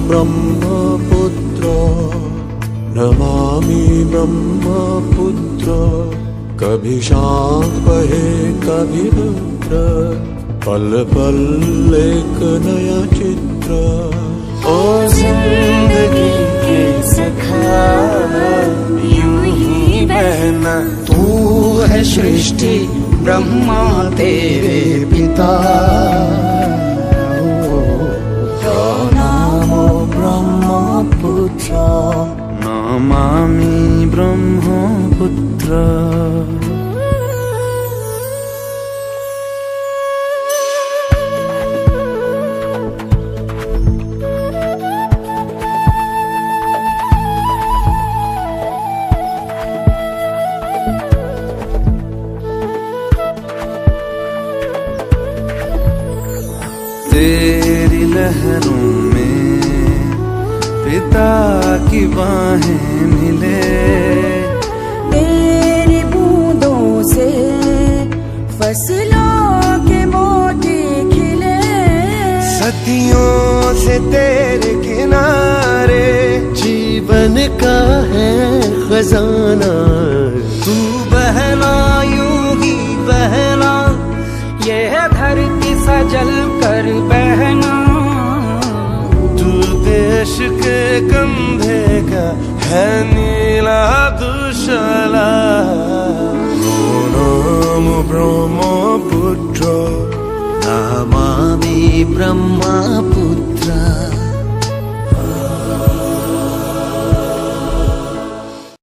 ब्रह्मपुत्र नमामि ब्रह्मपुत्र कभी शांत बहे कभी रुद्र पल पल एक नया चित्र ओ जिंदगी के सखा यूं ही बहना तू है सृष्टि ब्रह्मा तेरे पिता नमो ब्रह्मपुत्र नमामि ब्रह्मपुत्र तेरी लहरों में पिता की बाहें मिले तेरी बूंदों से फसलों के मोती खिले सदियों से तेरे किनारे जीवन का है खजाना तू बहना यूं ही बहना ये धरती सजल कर बहना तू देश के कंधे का है नीला दुशाला नमो ब्रह्मपुत्र नमामि ब्रह्मपुत्र